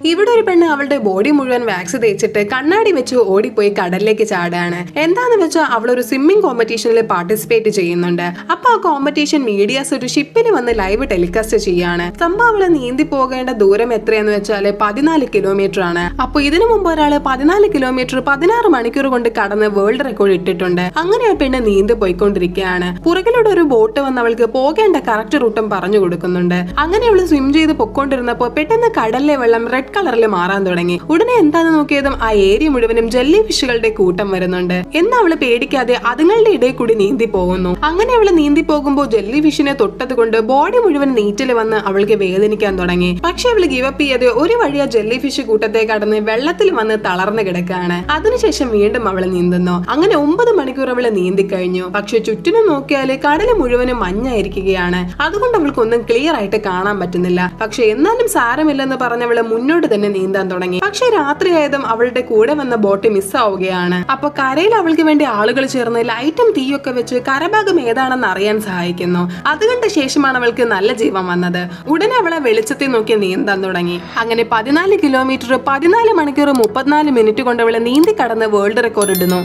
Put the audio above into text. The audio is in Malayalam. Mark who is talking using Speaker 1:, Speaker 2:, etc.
Speaker 1: ഇവിടെ ഒരു പെണ്ണ് അവളുടെ ബോഡി മുഴുവൻ വാക്സ് തേച്ചിട്ട് കണ്ണാടി വെച്ച് ഓടിപ്പോയി കടലിലേക്ക് ചാടാണ്. എന്താന്ന് വെച്ചാൽ അവളൊരു സ്വിമ്മിംഗ് കോമ്പറ്റീഷനിൽ പാർട്ടിസിപ്പേറ്റ് ചെയ്യുന്നുണ്ട്. അപ്പൊ ആ കോമ്പറ്റീഷൻ മീഡിയാസ് ഒരു ഷിപ്പിൽ വന്ന് ലൈവ് ടെലികാസ്റ്റ് ചെയ്യാണ്. സംഭവം അവള് നീന്തി പോകേണ്ട ദൂരം എത്രയെന്ന് വെച്ചാല് 14 കിലോമീറ്റർ ആണ്. അപ്പൊ ഇതിനു മുമ്പ് ഒരാള് 14 കിലോമീറ്റർ 16 മണിക്കൂർ കൊണ്ട് കടന്ന് വേൾഡ് റെക്കോർഡ് ഇട്ടിട്ടുണ്ട്. അങ്ങനെ ആ പെണ്ണ് നീന്തി പോയിക്കൊണ്ടിരിക്കുകയാണ്. പുറകിലൂടെ ഒരു ബോട്ട് വന്ന് അവൾക്ക് പോകേണ്ട കറക്റ്റ് റൂട്ടും പറഞ്ഞു കൊടുക്കുന്നുണ്ട്. അങ്ങനെ അവള് സ്വിം ചെയ്ത് പൊക്കോണ്ടിരുന്നപ്പോ പെട്ടെന്ന് കടലിലെ വെള്ളം റെഡ് കളറിൽ മാറാൻ തുടങ്ങി. ഉടനെ എന്താന്ന് നോക്കിയതും ആ ഏരിയ മുഴുവനും ജെല്ലി ഫിഷുകളുടെ കൂട്ടം വരുന്നുണ്ട്. എന്നാ അവള് പേടിക്കാതെ അതുങ്ങളുടെ ഇടയിൽ കൂടി നീന്തി പോകുന്നു. അങ്ങനെ അവള് നീന്തി പോകുമ്പോൾ ജെല്ലി ഫിഷിനെ തൊട്ടത് കൊണ്ട് ബോഡി മുഴുവൻ നീറ്റിൽ വന്ന് അവൾക്ക് വേദനിക്കാൻ തുടങ്ങി. പക്ഷെ അവള് ഗിവപ്പ് ചെയ്യാതെ ഒരു വഴി ആ ജെല്ലി ഫിഷ് കൂട്ടത്തെ കടന്ന് വെള്ളത്തിൽ വന്ന് തളർന്നു കിടക്കാണ്. അതിനുശേഷം വീണ്ടും അവള് നീന്തുന്നു. അങ്ങനെ 9 മണിക്കൂർ അവള് നീന്തി കഴിഞ്ഞു. പക്ഷെ ചുറ്റിനും നോക്കിയാല് കടല് മുഴുവനും മഞ്ഞായിരിക്കുകയാണ്. അതുകൊണ്ട് അവൾക്കൊന്നും ക്ലിയർ ആയിട്ട് കാണാൻ പറ്റുന്നില്ല. പക്ഷെ എന്നാലും സാരമില്ലെന്ന് പറഞ്ഞവള് മുന്നോട്ട് തന്നെ നീന്താൻ തുടങ്ങി. പക്ഷെ രാത്രിയായതും അവളുടെ കൂടെ വന്ന ബോട്ട് മിസ്സാവുകയാണ്. അപ്പൊ കരയിൽ അവൾക്ക് വേണ്ടി ആളുകൾ ചേർന്ന് ലൈറ്റും തീയൊക്കെ വെച്ച് കരഭാഗം ഏതാണെന്ന് അറിയാൻ സഹായിക്കുന്നു. അതുകണ്ട ശേഷമാണ് അവൾക്ക് നല്ല ജീവൻ വന്നത്. ഉടനെ അവളെ വെളിച്ചത്തിൽ നോക്കി നീന്താൻ തുടങ്ങി. അങ്ങനെ 14 കിലോമീറ്റർ 14 മണിക്കൂർ 34 മിനിറ്റ് കൊണ്ട് അവള് നീന്തി കടന്ന് വേൾഡ് റെക്കോർഡ് ഇടുന്നു.